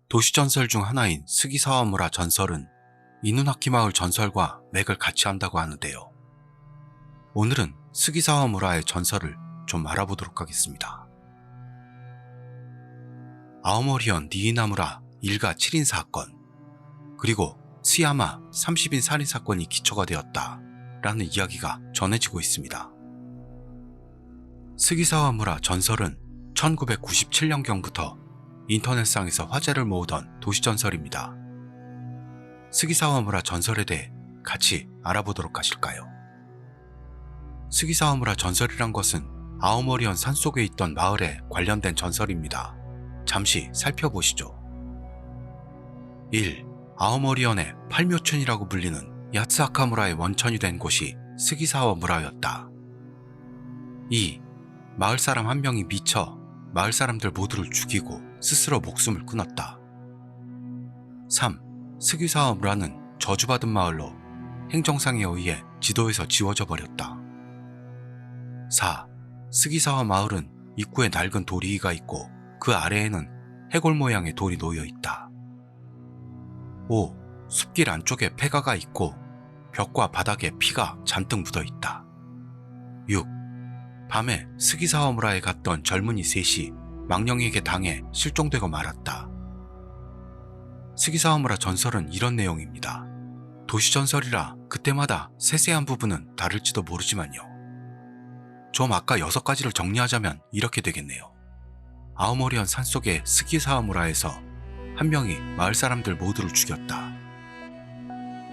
도시전설 중 하나인 스기사와무라 전설은 이누나키 마을 전설과 맥을 같이 한다고 하는데요. 오늘은 스기사와무라의 전설을 좀 알아보도록 하겠습니다. 아오모리현 니이나무라 일가 7인 사건, 그리고 스야마 30인 살인 사건이 기초가 되었다 라는 이야기가 전해지고 있습니다. 스기사와무라 전설은 1997년경부터 인터넷상에서 화제를 모으던 도시전설입니다. 스기사와무라 전설에 대해 같이 알아보도록 하실까요? 스기사와무라 전설이란 것은 아오모리현 산속에 있던 마을에 관련된 전설입니다. 잠시 살펴보시죠. 1. 아오모리현의 팔묘천이라고 불리는 야츠아카무라의 원천이 된 곳이 스기사와무라였다. 2. 마을 사람 한 명이 미쳐 마을 사람들 모두를 죽이고 스스로 목숨을 끊었다. 3. 스기사와무라는 저주받은 마을로 행정상에 의해 지도에서 지워져 버렸다. 4. 스기사와 마을은 입구에 낡은 도리이가 있고 그 아래에는 해골 모양의 돌이 놓여 있다. 5. 숲길 안쪽에 폐가가 있고 벽과 바닥에 피가 잔뜩 묻어 있다. 6. 밤에 스기사와무라에 갔던 젊은이 셋이 망령에게 당해 실종되고 말았다. 스기사와무라 전설은 이런 내용입니다. 도시전설이라 그때마다 세세한 부분은 다를지도 모르지만요. 좀 아까 6가지를 정리하자면 이렇게 되겠네요. 아오모리현 산속의 스기사와무라에서 한 명이 마을 사람들 모두를 죽였다.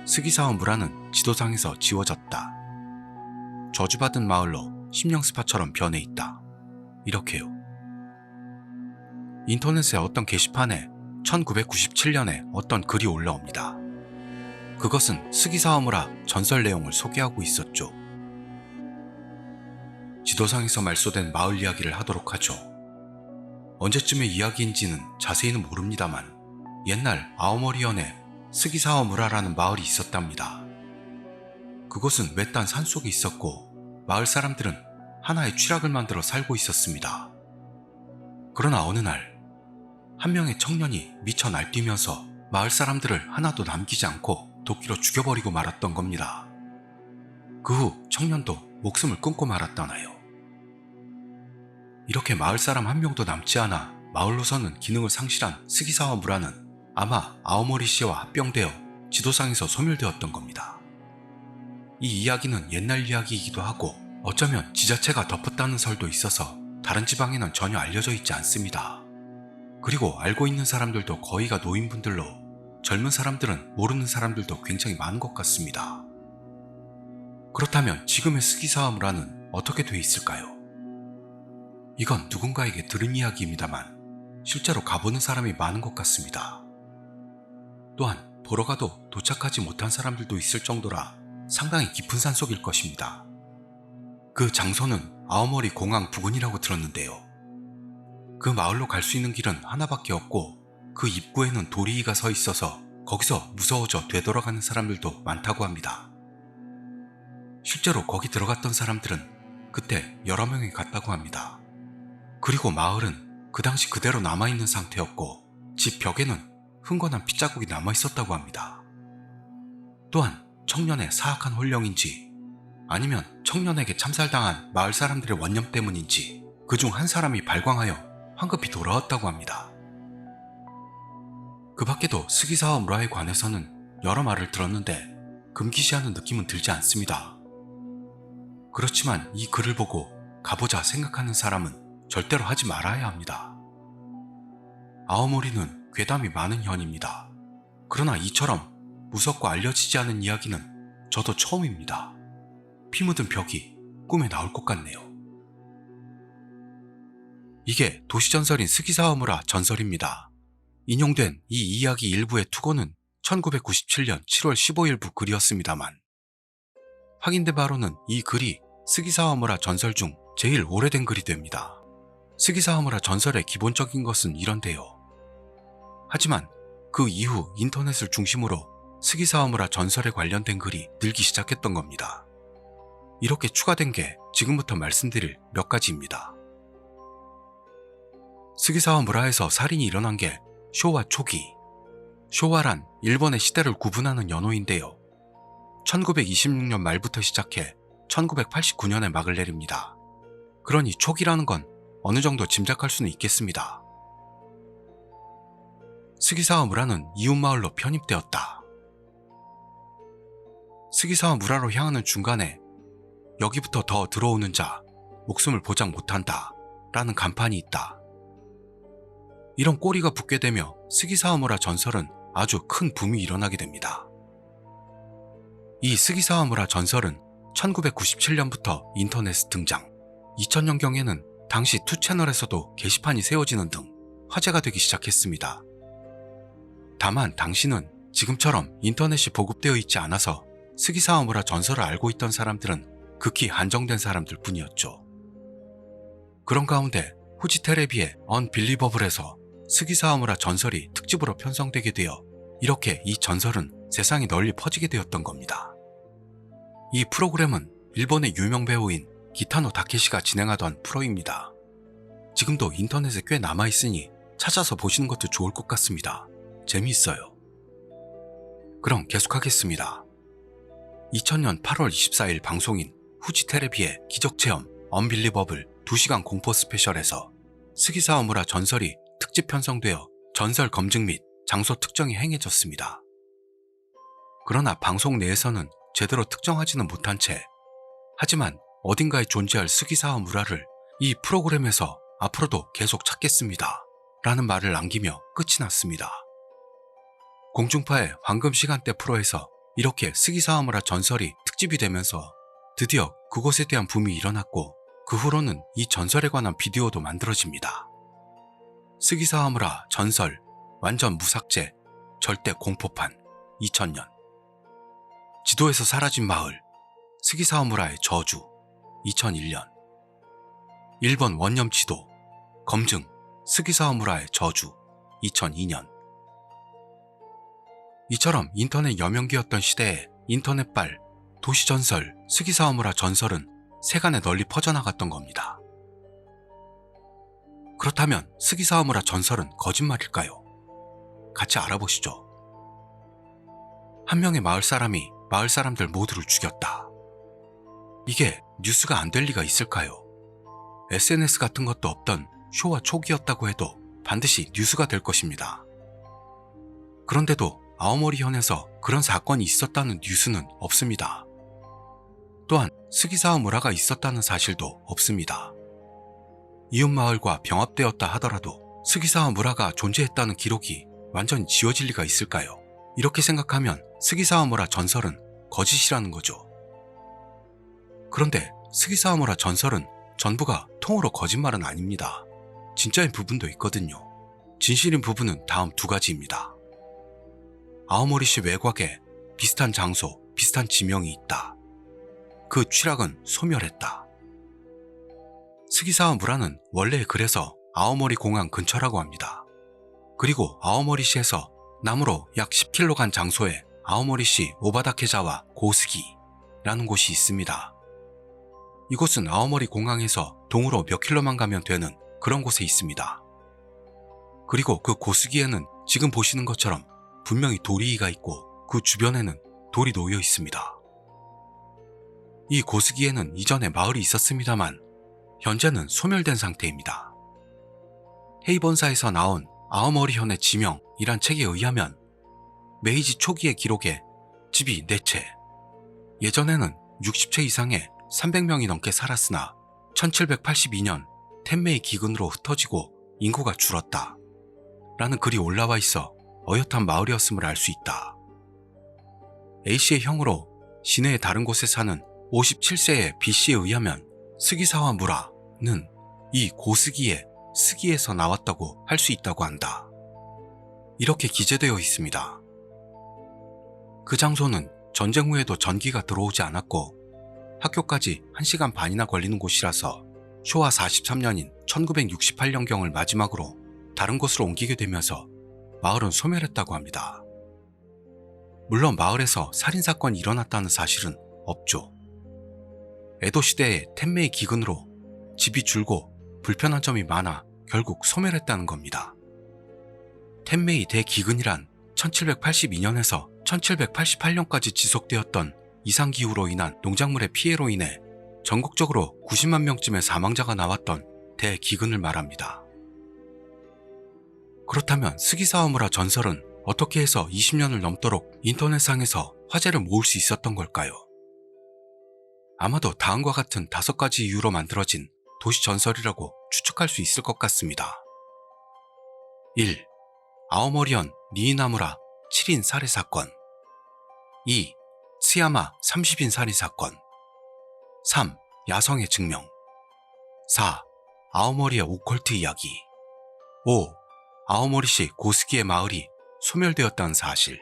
스기사와무라는 지도상에서 지워졌다. 저주받은 마을로 심령스파처럼 변해 있다. 이렇게요. 인터넷의 어떤 게시판에 1997년에 어떤 글이 올라옵니다. 그것은 스기사와무라 전설 내용을 소개하고 있었죠. 지도상에서 말소된 마을 이야기를 하도록 하죠. 언제쯤의 이야기인지는 자세히는 모릅니다만 옛날 아오모리현에 스기사와무라라는 마을이 있었답니다. 그곳은 외딴 산속에 있었고 마을 사람들은 하나의 취락을 만들어 살고 있었습니다. 그러나 어느 날 한 명의 청년이 미쳐 날뛰면서 마을 사람들을 하나도 남기지 않고 도끼로 죽여버리고 말았던 겁니다. 그 후 청년도 목숨을 끊고 말았다나요. 이렇게 마을 사람 한 명도 남지 않아 마을로서는 기능을 상실한 스기사와무라는 아마 아오모리시와 합병되어 지도상에서 소멸되었던 겁니다. 이 이야기는 옛날 이야기이기도 하고 어쩌면 지자체가 덮었다는 설도 있어서 다른 지방에는 전혀 알려져 있지 않습니다. 그리고 알고 있는 사람들도 거의가 노인분들로 젊은 사람들은 모르는 사람들도 굉장히 많은 것 같습니다. 그렇다면 지금의 스기사와무라는 어떻게 돼 있을까요? 이건 누군가에게 들은 이야기입니다만 실제로 가보는 사람이 많은 것 같습니다. 또한 보러 가도 도착하지 못한 사람들도 있을 정도라 상당히 깊은 산속일 것입니다. 그 장소는 아오모리 공항 부근이라고 들었는데요. 그 마을로 갈 수 있는 길은 하나밖에 없고 그 입구에는 도리이가 서 있어서 거기서 무서워져 되돌아가는 사람들도 많다고 합니다. 실제로 거기 들어갔던 사람들은 그때 여러 명이 갔다고 합니다. 그리고 마을은 그 당시 그대로 남아있는 상태였고 집 벽에는 흥건한 핏자국이 남아있었다고 합니다. 또한 청년의 사악한 혼령인지 아니면 청년에게 참살당한 마을 사람들의 원념 때문인지 그중 한 사람이 발광하여 황급히 돌아왔다고 합니다. 그 밖에도 스기사와무라에 관해서는 여러 말을 들었는데 금기시하는 느낌은 들지 않습니다. 그렇지만 이 글을 보고 가보자 생각하는 사람은 절대로 하지 말아야 합니다. 아오모리는 괴담이 많은 현입니다. 그러나 이처럼 무섭고 알려지지 않은 이야기는 저도 처음입니다. 피 묻은 벽이 꿈에 나올 것 같네요. 이게 도시전설인 스기사와무라 전설입니다. 인용된 이 이야기 일부의 투고는 1997년 7월 15일부 글이었습니다만 확인된 바로는 이 글이 스기사와무라 전설 중 제일 오래된 글이 됩니다. 스기사와무라 전설의 기본적인 것은 이런데요. 하지만 그 이후 인터넷을 중심으로 스기사와무라 전설에 관련된 글이 늘기 시작했던 겁니다. 이렇게 추가된 게 지금부터 말씀드릴 몇 가지입니다. 스기사와무라에서 살인이 일어난 게 쇼와 초기. 쇼와란 일본의 시대를 구분하는 연호인데요. 1926년 말부터 시작해 1989년에 막을 내립니다. 그러니 초기라는 건 어느 정도 짐작할 수는 있겠습니다. 스기사와 무라는 이웃마을로 편입되었다. 스기사와 무라로 향하는 중간에 여기부터 더 들어오는 자 목숨을 보장 못한다 라는 간판이 있다. 이런 꼬리가 붙게 되며 스기사와 무라 전설은 아주 큰 붐이 일어나게 됩니다. 이 스기사와 무라 전설은 1997년부터 인터넷 등장, 2000년경에는 당시 2채널에서도 게시판이 세워지는 등 화제가 되기 시작했습니다. 다만 당시는 지금처럼 인터넷이 보급되어 있지 않아서 스기사와 무라 전설을 알고 있던 사람들은 극히 한정된 사람들 뿐이었죠. 그런 가운데 후지 테레비의 언빌리버블에서 스기사와 무라 전설이 특집으로 편성되게 되어 이렇게 이 전설은 세상에 널리 퍼지게 되었던 겁니다. 이 프로그램은 일본의 유명 배우인 기타노 다케시가 진행하던 프로입니다. 지금도 인터넷에 꽤 남아있으니 찾아서 보시는 것도 좋을 것 같습니다. 재미있어요. 그럼 계속하겠습니다. 2000년 8월 24일 방송인 후지 테레비의 기적체험 언빌리버블 2시간 공포 스페셜에서 스기사와 무라 전설이 특집 편성되어 전설 검증 및 장소 특정이 행해졌습니다. 그러나 방송 내에서는 제대로 특정하지는 못한 채 하지만 어딘가에 존재할 스기사와 무라를 이 프로그램에서 앞으로도 계속 찾겠습니다 라는 말을 남기며 끝이 났습니다. 공중파의 황금 시간대 프로에서 이렇게 스기사와 무라 전설이 특집이 되면서 드디어 그곳에 대한 붐이 일어났고 그 후로는 이 전설에 관한 비디오도 만들어집니다. 스기사와 무라 전설 완전 무삭제 절대 공포판 2000년 지도에서 사라진 마을 스기사와 무라의 저주 2001년 일본 원념 지도 검증 스기사와 무라의 저주 2002년 이처럼 인터넷 여명기였던 시대에 인터넷발 도시전설 스기사와 무라 전설은 세간에 널리 퍼져나갔던 겁니다. 그렇다면 스기사와 무라 전설은 거짓말일까요? 같이 알아보시죠. 한 명의 마을 사람이 마을 사람들 모두를 죽였다. 이게 뉴스가 안 될 리가 있을까요? SNS 같은 것도 없던 쇼와 초기였다고 해도 반드시 뉴스가 될 것입니다. 그런데도 아오모리현에서 그런 사건이 있었다는 뉴스는 없습니다. 또한 스기사와 무라가 있었다는 사실도 없습니다. 이웃마을과 병합되었다 하더라도 스기사와 무라가 존재했다는 기록이 완전히 지워질 리가 있을까요? 이렇게 생각하면 스기사와 무라 전설은 거짓이라는 거죠. 그런데 스기사와 무라 전설은 전부가 통으로 거짓말은 아닙니다. 진짜인 부분도 있거든요. 진실인 부분은 다음 두 가지입니다. 아오모리시 외곽에 비슷한 장소, 비슷한 지명이 있다. 그 취락은 소멸했다. 스기사와 무라는 원래 그래서 아오모리 공항 근처라고 합니다. 그리고 아오모리시에서 남으로 약 10km 간 장소에 아오모리시 오바다케자와 고스기라는 곳이 있습니다. 이곳은 아오모리 공항에서 동으로 몇 킬로만 가면 되는 그런 곳에 있습니다. 그리고 그 고스기에는 지금 보시는 것처럼 분명히 도리이가 있고 그 주변에는 돌이 놓여 있습니다. 이 고스기에는 이전에 마을이 있었습니다만 현재는 소멸된 상태입니다. 헤이본사에서 나온 아오모리현의 지명이란 책에 의하면 메이지 초기의 기록에 집이 4채, 예전에는 60채 이상의 300명이 넘게 살았으나 1782년 텐메이 기근으로 흩어지고 인구가 줄었다 라는 글이 올라와 있어 어엿한 마을이었음을 알 수 있다. A씨의 형으로 시내의 다른 곳에 사는 57세의 B씨에 의하면 스기사와 무라는 이 고스기의 스기에서 나왔다고 할 수 있다고 한다. 이렇게 기재되어 있습니다. 그 장소는 전쟁 후에도 전기가 들어오지 않았고 학교까지 1시간 반이나 걸리는 곳이라서 쇼와 43년인 1968년경을 마지막으로 다른 곳으로 옮기게 되면서 마을은 소멸했다고 합니다. 물론 마을에서 살인사건이 일어났다는 사실은 없죠. 에도시대의 텐메이 기근으로 집이 줄고 불편한 점이 많아 결국 소멸했다는 겁니다. 텐메이 대기근이란 1782년에서 1788년까지 지속되었던 이상기후로 인한 농작물의 피해로 인해 전국적으로 90만 명쯤의 사망자가 나왔던 대기근을 말합니다. 그렇다면 스기사와무라 전설은 어떻게 해서 20년을 넘도록 인터넷상에서 화제를 모을 수 있었던 걸까요? 아마도 다음과 같은 5가지 이유로 만들어진 도시 전설이라고 추측할 수 있을 것 같습니다. 1. 아오모리현 니이나무라 7인 살해 사건. 2. 츠야마 30인 살인 사건. 3. 야성의 증명. 4. 아오모리의 오컬트 이야기. 5. 아오모리시 고스기의 마을이 소멸되었다는 사실.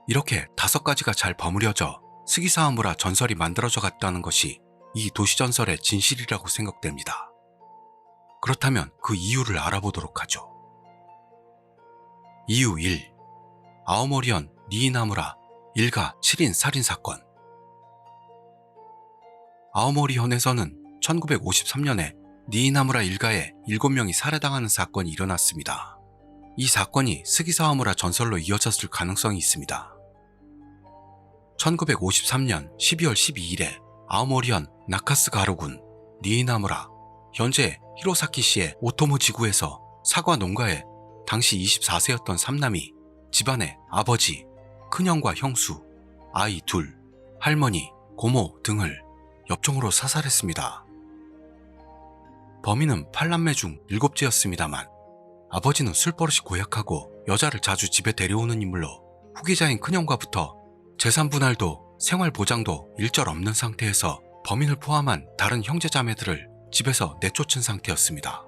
이렇게 5가지가 잘 버무려져 스기사와무라 전설이 만들어져 갔다는 것이 이 도시전설의 진실이라고 생각됩니다. 그렇다면 그 이유를 알아보도록 하죠. 이유 1. 아오모리현 니이나무라 일가 7인 살인사건. 아오모리현에서는 1953년에 니이나무라 일가에 7명이 살해당하는 사건이 일어났습니다. 이 사건이 스기사와무라 전설로 이어졌을 가능성이 있습니다. 1953년 12월 12일에 아오모리현 나카스가루군 니이나무라, 현재 히로사키시의 오토모 지구에서 사과 농가에 당시 24세였던 삼남이 집안의 아버지, 큰형과 형수, 아이 둘, 할머니, 고모 등을 엽총으로 사살했습니다. 범인은 8남매 중 7째였습니다만 아버지는 술버릇이 고약하고 여자를 자주 집에 데려오는 인물로 후계자인 큰형과부터 재산 분할도 생활보장도 일절 없는 상태에서 범인을 포함한 다른 형제자매들을 집에서 내쫓은 상태였습니다.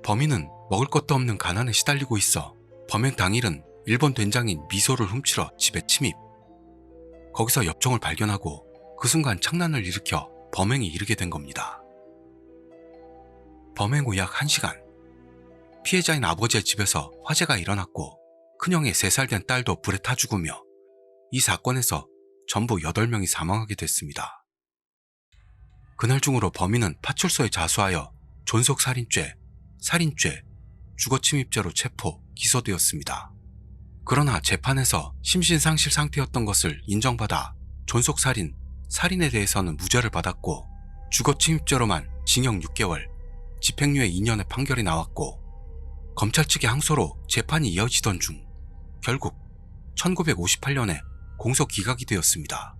범인은 먹을 것도 없는 가난에 시달리고 있어 범행 당일은 일본 된장인 미소를 훔치러 집에 침입. 거기서 엽총을 발견하고 그 순간 창난을 일으켜 범행에 이르게 된 겁니다. 범행 후 약 1시간, 피해자인 아버지의 집에서 화재가 일어났고 큰형의 3살 된 딸도 불에 타 죽으며 이 사건에서 전부 8명이 사망하게 됐습니다. 그날 중으로 범인은 파출소에 자수하여 존속살인죄, 살인죄, 주거침입죄로 체포, 기소되었습니다. 그러나 재판에서 심신상실 상태였던 것을 인정받아 존속살인, 살인에 대해서는 무죄를 받았고 주거침입죄로만 징역 6개월, 집행유예 2년의 판결이 나왔고 검찰 측의 항소로 재판이 이어지던 중 결국 1958년에 공소 기각이 되었습니다.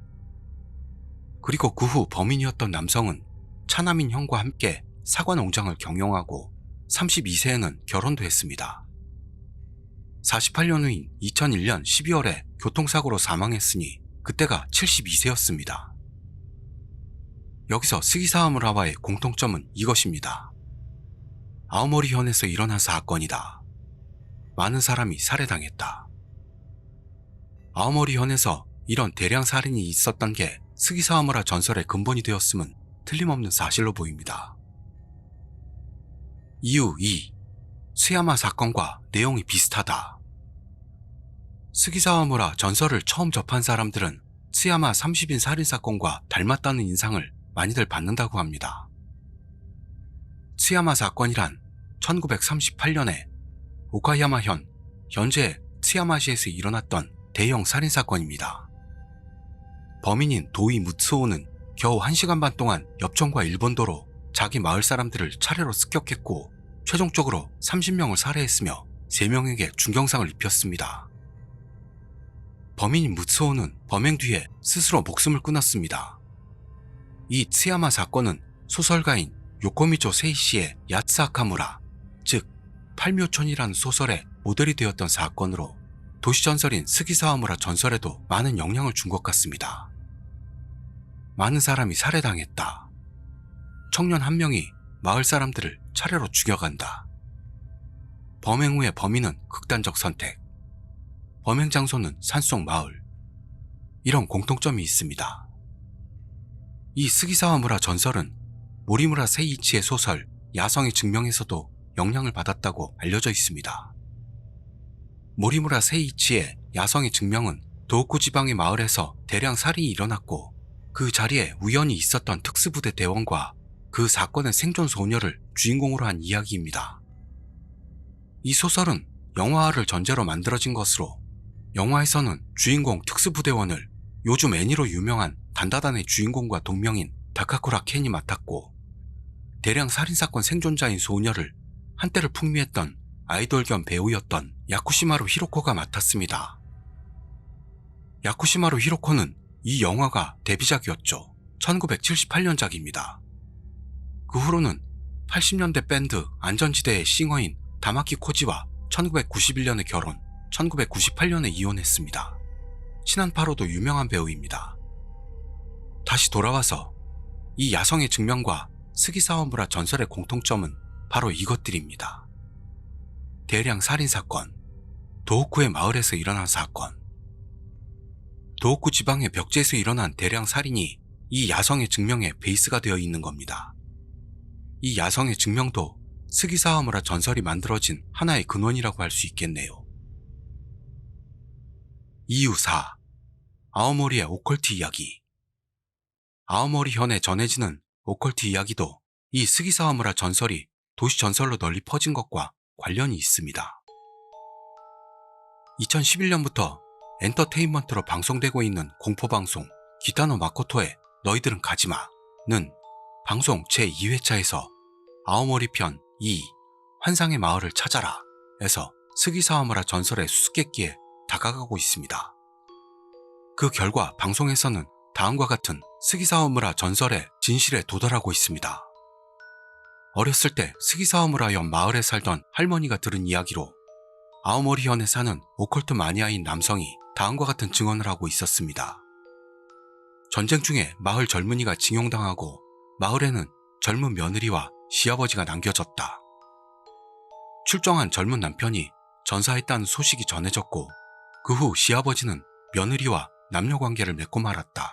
그리고 그 후 범인이었던 남성은 차남인 형과 함께 사과 농장을 경영하고 32세에는 결혼도 했습니다. 48년 후인 2001년 12월에 교통사고로 사망했으니 그때가 72세였습니다. 여기서 스기사와무라와의 공통점은 이것입니다. 아오모리현에서 일어난 사건이다. 많은 사람이 살해당했다. 아오모리현에서 이런 대량 살인이 있었던 게 스기사와무라 전설의 근본이 되었음은 틀림없는 사실로 보입니다. 이유 2. 츠야마 사건과 내용이 비슷하다. 스기사와무라 전설을 처음 접한 사람들은 츠야마 30인 살인사건과 닮았다는 인상을 많이들 받는다고 합니다. 츠야마 사건이란 1938년에 오카야마현, 현재 츠야마시에서 일어났던 대형 살인사건입니다. 범인인 도이 무츠오는 겨우 1시간 반 동안 엽총과 일본도로 자기 마을 사람들을 차례로 습격했고 최종적으로 30명을 살해했으며 3명에게 중경상을 입혔습니다. 범인인 무츠오는 범행 뒤에 스스로 목숨을 끊었습니다. 이 츠야마 사건은 소설가인 요코미조 세이시의 야츠 아카무라, 즉 팔묘촌이라는 소설의 모델이 되었던 사건으로 도시전설인 스기사와무라 전설에도 많은 영향을 준 것 같습니다. 많은 사람이 살해당했다. 청년 1명이 마을 사람들을 차례로 죽여간다. 범행 후에 범인은 극단적 선택. 범행 장소는 산속 마을. 이런 공통점이 있습니다. 이 스기사와무라 전설은 모리무라 세이이치의 소설 야성의 증명에서도 영향을 받았다고 알려져 있습니다. 모리무라 세이이치의 야성의 증명은 도호쿠 지방의 마을에서 대량 살인이 일어났고 그 자리에 우연히 있었던 특수부대 대원과 그 사건의 생존 소녀를 주인공으로 한 이야기입니다. 이 소설은 영화화를 전제로 만들어진 것으로 영화에서는 주인공 특수부대원을 요즘 애니로 유명한 단다단의 주인공과 동명인 다카쿠라 켄이 맡았고, 대량 살인사건 생존자인 소녀를 한때를 풍미했던 아이돌 겸 배우였던 야쿠시마루 히로코가 맡았습니다. 야쿠시마루 히로코는 이 영화가 데뷔작이었죠. 1978년작입니다. 그 후로는 80년대 밴드 안전지대의 싱어인 다마키 코지와 1991년에 결혼, 1998년에 이혼했습니다. 신한파로도 유명한 배우입니다. 다시 돌아와서 이 야성의 증명과 스기사와무라 전설의 공통점은 바로 이것들입니다. 대량 살인사건, 도호쿠의 마을에서 일어난 사건, 도호쿠 지방의 벽지에서 일어난 대량 살인이 이 야성의 증명의 베이스가 되어 있는 겁니다. 이 야성의 증명도 스기사와무라 전설이 만들어진 하나의 근원이라고 할 수 있겠네요. 이유 4. 아오모리의 오컬트 이야기. 아오모리 현에 전해지는 오컬트 이야기도 이 스기사와무라 전설이 도시 전설로 널리 퍼진 것과 관련이 있습니다. 2011년부터 엔터테인먼트로 방송되고 있는 공포방송 기타노 마코토의 너희들은 가지마는 방송 제2회차에서 아오모리 편 2 환상의 마을을 찾아라 에서 스기사와무라 전설의 수수께끼에 다가가고 있습니다. 그 결과 방송에서는 다음과 같은 스기사와무라 전설의 진실에 도달하고 있습니다. 어렸을 때 스기사와무라 현 마을에 살던 할머니가 들은 이야기로 아오모리 현에 사는 오컬트 마니아인 남성이 다음과 같은 증언을 하고 있었습니다. 전쟁 중에 마을 젊은이가 징용당하고 마을에는 젊은 며느리와 시아버지가 남겨졌다. 출정한 젊은 남편이 전사했다는 소식이 전해졌고, 그 후 시아버지는 며느리와 남녀관계를 맺고 말았다.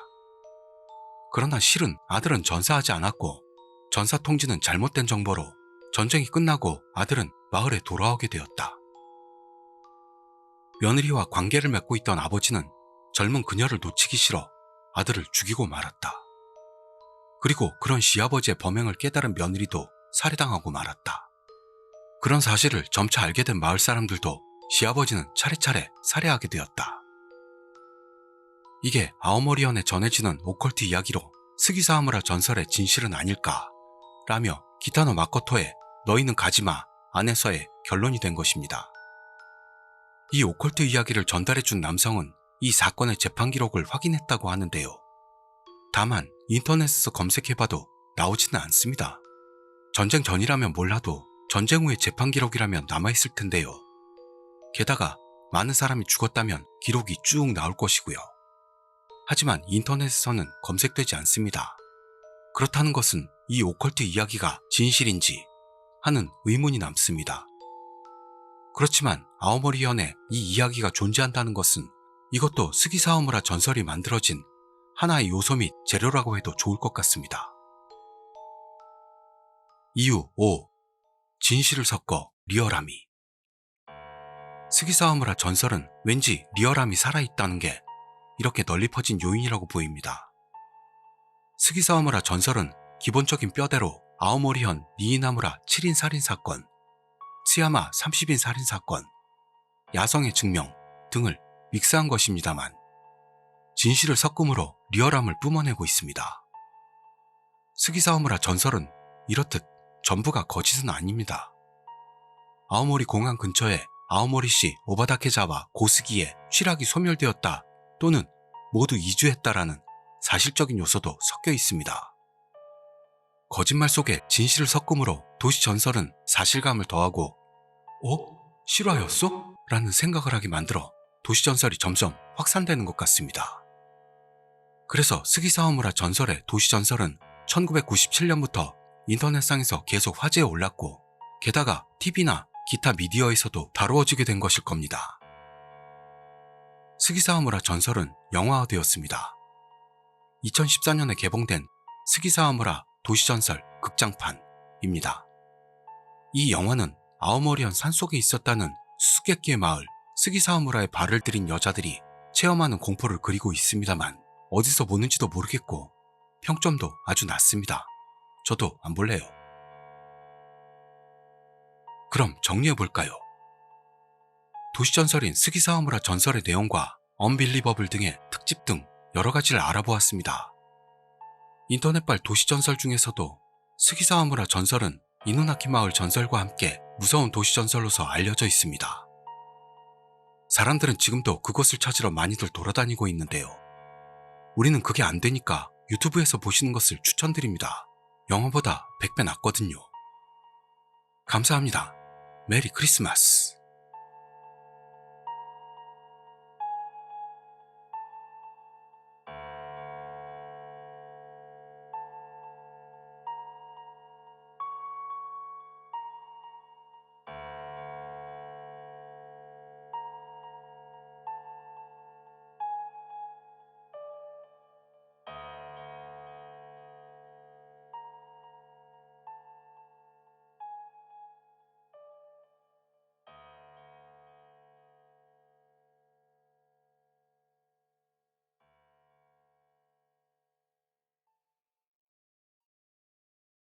그러나 실은 아들은 전사하지 않았고 전사 통지는 잘못된 정보로 전쟁이 끝나고 아들은 마을에 돌아오게 되었다. 며느리와 관계를 맺고 있던 아버지는 젊은 그녀를 놓치기 싫어 아들을 죽이고 말았다. 그리고 그런 시아버지의 범행을 깨달은 며느리도 살해당하고 말았다. 그런 사실을 점차 알게 된 마을 사람들도 시아버지는 차례차례 살해하게 되었다. 이게 아오모리현에 전해지는 오컬트 이야기로 스기사와무라 전설의 진실은 아닐까 라며 기타노 마코토의 너희는 가지마 안에서의 결론이 된 것입니다. 이 오컬트 이야기를 전달해준 남성은 이 사건의 재판 기록을 확인했다고 하는데요. 다만 인터넷에서 검색해봐도 나오지는 않습니다. 전쟁 전이라면 몰라도 전쟁 후의 재판 기록이라면 남아있을 텐데요. 게다가 많은 사람이 죽었다면 기록이 쭉 나올 것이고요. 하지만 인터넷에서는 검색되지 않습니다. 그렇다는 것은 이 오컬트 이야기가 진실인지 하는 의문이 남습니다. 그렇지만 아오모리현에 이 이야기가 존재한다는 것은 이것도 스기사와무라 전설이 만들어진 하나의 요소 및 재료라고 해도 좋을 것 같습니다. 이유 5. 진실을 섞어 리얼함이. 스기사와무라 전설은 왠지 리얼함이 살아있다는 게 이렇게 널리 퍼진 요인이라고 보입니다. 스기사와무라 전설은 기본적인 뼈대로 아오모리현 니이나무라 7인 살인사건, 츠야마 30인 살인사건, 야성의 증명 등을 믹스한 것입니다만 진실을 섞음으로 리얼함을 뿜어내고 있습니다. 스기사와무라 전설은 이렇듯 전부가 거짓은 아닙니다. 아오모리 공항 근처에 아오모리시 오바다케자와 고스기에 취락이 소멸되었다 또는 모두 이주했다라는 사실적인 요소도 섞여 있습니다. 거짓말 속에 진실을 섞음으로 도시 전설은 사실감을 더하고 실화였어? 라는 생각을 하게 만들어 도시 전설이 점점 확산되는 것 같습니다. 그래서 스기사와무라 전설의 도시 전설은 1997년부터 인터넷상에서 계속 화제에 올랐고 게다가 TV나 기타 미디어에서도 다루어지게 된 것일 겁니다. 스기사와무라 전설은 영화화되었습니다. 2014년에 개봉된 스기사와무라 도시전설 극장판입니다. 이 영화는 아오모리현 산속에 있었다는 수수께끼의 마을 스기사와무라에 발을 들인 여자들이 체험하는 공포를 그리고 있습니다만 어디서 보는지도 모르겠고 평점도 아주 낮습니다. 저도 안 볼래요. 그럼 정리해볼까요? 도시전설인 스기사와무라 전설의 내용과 언빌리버블 등의 특집 등 여러 가지를 알아보았습니다. 인터넷발 도시전설 중에서도 스기사와무라 전설은 이누나키 마을 전설과 함께 무서운 도시전설로서 알려져 있습니다. 사람들은 지금도 그곳을 찾으러 많이들 돌아다니고 있는데요. 우리는 그게 안 되니까 유튜브에서 보시는 것을 추천드립니다. 영화보다 100배 낫거든요. 감사합니다. 메리 크리스마스.